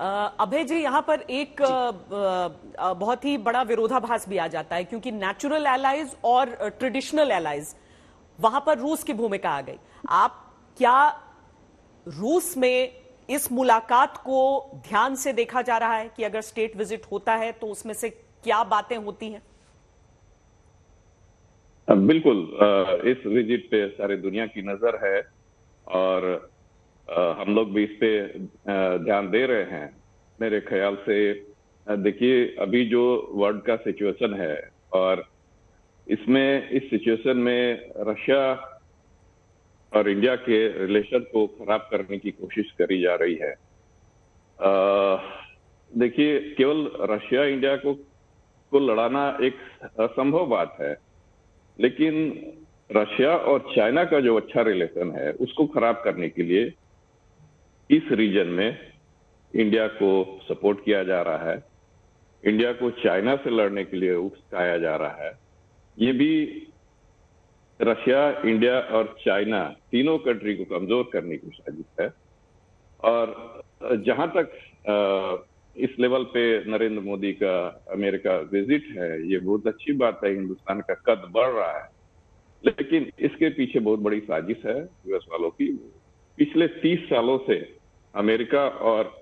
अभय जी, यहाँ पर एक बहुत ही बड़ा विरोधाभास भी आ जाता है, क्योंकि नेचुरल एलाइज और ट्रेडिशनल एलाइज, वहां पर रूस की भूमिका आ गई। आप क्या रूस में इस मुलाकात को ध्यान से देखा जा रहा है कि अगर स्टेट विजिट होता है तो उसमें से क्या बातें होती हैं? बिल्कुल। इस विजिट पे सारी दुनिया की नजर है और हम लोग भी इस पे ध्यान दे रहे हैं। मेरे ख्याल से देखिए, अभी जो वर्ल्ड का सिचुएशन है और इसमें इस सिचुएशन में रशिया और इंडिया के रिलेशन को खराब करने की कोशिश करी जा रही है। देखिए, केवल रशिया इंडिया को लड़ाना एक असंभव बात है, लेकिन रशिया और चाइना का जो अच्छा रिलेशन है उसको खराब करने के लिए इस रीजन में इंडिया को सपोर्ट किया जा रहा है। इंडिया को चाइना से लड़ने के लिए उकसाया जा रहा है। ये भी रशिया, इंडिया और चाइना तीनों कंट्री को कमजोर करने की साजिश है। और जहां तक इस लेवल पे नरेंद्र मोदी का अमेरिका विजिट है, ये बहुत अच्छी बात है। हिंदुस्तान का कद बढ़ रहा है, लेकिन इसके पीछे बहुत बड़ी साजिश है यूएस वालों की। पिछले 30 सालों से अमेरिका और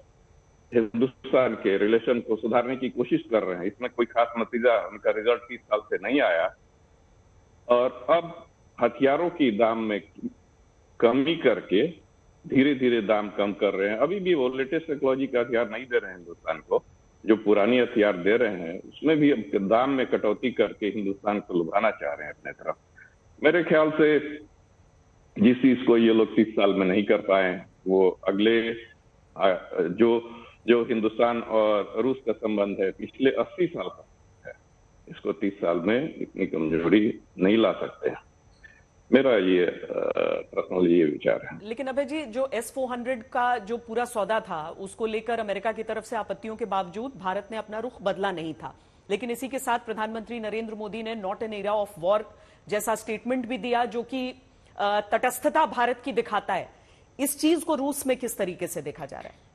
हिंदुस्तान के रिलेशन को सुधारने की कोशिश कर रहे हैं। इसमें कोई खास नतीजा, उनका रिजल्ट 30 साल से नहीं आया और अब हथियारों की दाम में कमी करके धीरे धीरे दाम कम कर रहे हैं। अभी भी वो लेटेस्ट टेक्नोलॉजी का हथियार नहीं दे रहे हैं हिंदुस्तान को। जो पुरानी हथियार दे रहे हैं उसमें भी अब दाम में कटौती करके हिंदुस्तान को लुभाना चाह रहे हैं अपने तरफ। मेरे ख्याल से जिस चीज को ये लोग 30 साल में नहीं कर पाए, वो अगले जो हिंदुस्तान और रूस का संबंध है पिछले 80 साल का है, इसको 30 साल में इतनी कमजोरी नहीं ला सकते। मेरा ये पर्सनली ये विचार है। लेकिन अभय जी, जो S-400 का जो पूरा सौदा था उसको लेकर अमेरिका की तरफ से आपत्तियों के बावजूद भारत ने अपना रुख बदला नहीं था। लेकिन इसी के साथ प्रधानमंत्री नरेंद्र मोदी ने not an era of war जैसा स्टेटमेंट भी दिया, जो कि तटस्थता भारत की दिखाता है। इस चीज को रूस में किस तरीके से देखा जा रहा है?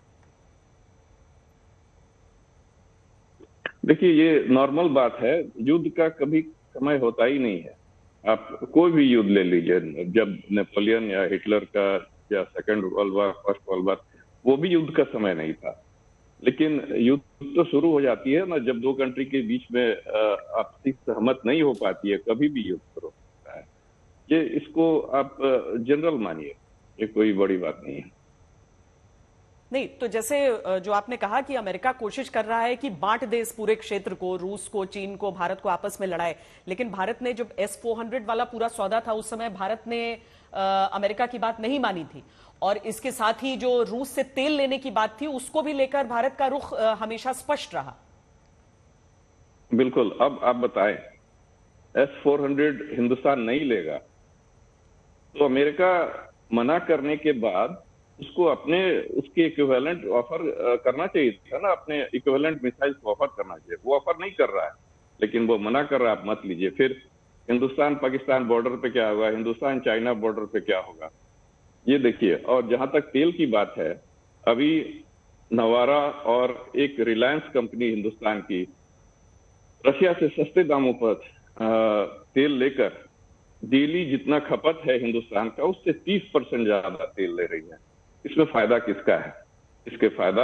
देखिए, ये नॉर्मल बात है। युद्ध का कभी समय होता ही नहीं है। आप कोई भी युद्ध ले लीजिए, जब नेपोलियन या हिटलर का या second world war, first world war, वो भी युद्ध का समय नहीं था। लेकिन युद्ध तो शुरू हो जाती है ना जब दो कंट्री के बीच में आपसी सहमत नहीं हो पाती है, कभी भी युद्ध शुरू होता है। ये इसको आप जनरल मानिए, ये कोई बड़ी बात नहीं है। नहीं तो जैसे जो आपने कहा कि अमेरिका कोशिश कर रहा है कि बांट दे इस पूरे क्षेत्र को, रूस को, चीन को, भारत को आपस में लड़ाए, लेकिन भारत ने जब S-400 वाला पूरा सौदा था उस समय भारत ने अमेरिका की बात नहीं मानी थी। और इसके साथ ही जो रूस से तेल लेने की बात थी उसको भी लेकर भारत का रुख हमेशा स्पष्ट रहा। बिल्कुल। अब आप बताएं, S-400 हिंदुस्तान नहीं लेगा तो अमेरिका मना करने के बाद उसको उसके इक्विवेलेंट ऑफर करना चाहिए था ना, अपने इक्विवेलेंट मिसाइल को ऑफर करना चाहिए। वो ऑफर नहीं कर रहा है, लेकिन वो मना कर रहा है, आप मत लीजिए। फिर हिंदुस्तान पाकिस्तान बॉर्डर पे क्या होगा, हिंदुस्तान चाइना बॉर्डर पे क्या होगा, ये देखिए। और जहां तक तेल की बात है, अभी नवारा और एक रिलायंस कंपनी हिंदुस्तान की रशिया से सस्ते दामों पर तेल लेकर डेली जितना खपत है हिंदुस्तान का उससे 30% ज्यादा तेल ले रही है। इसमें फायदा किसका है? इसके फायदा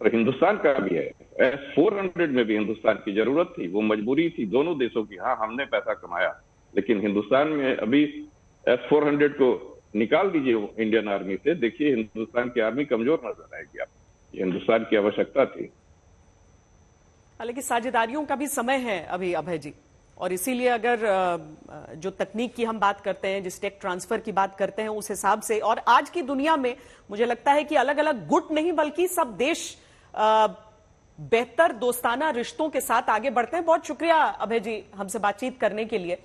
हिंदुस्तान का भी है। S-400 में भी हिंदुस्तान की जरूरत थी, वो मजबूरी थी दोनों देशों की। हाँ, हमने पैसा कमाया, लेकिन हिंदुस्तान में अभी S-400 को निकाल दीजिए इंडियन आर्मी से, देखिए हिंदुस्तान की आर्मी कमजोर नजर आएगी आपको। ये हिंदुस्तान की आवश्यकता थी। हालांकि साझेदारियों का भी समय है अभी अभय जी, और इसीलिए अगर जो तकनीक की हम बात करते हैं, जिस टेक ट्रांसफर की बात करते हैं, उस हिसाब से और आज की दुनिया में मुझे लगता है कि अलग अलग गुट नहीं बल्कि सब देश बेहतर दोस्ताना रिश्तों के साथ आगे बढ़ते हैं। बहुत शुक्रिया अभय जी हमसे बातचीत करने के लिए।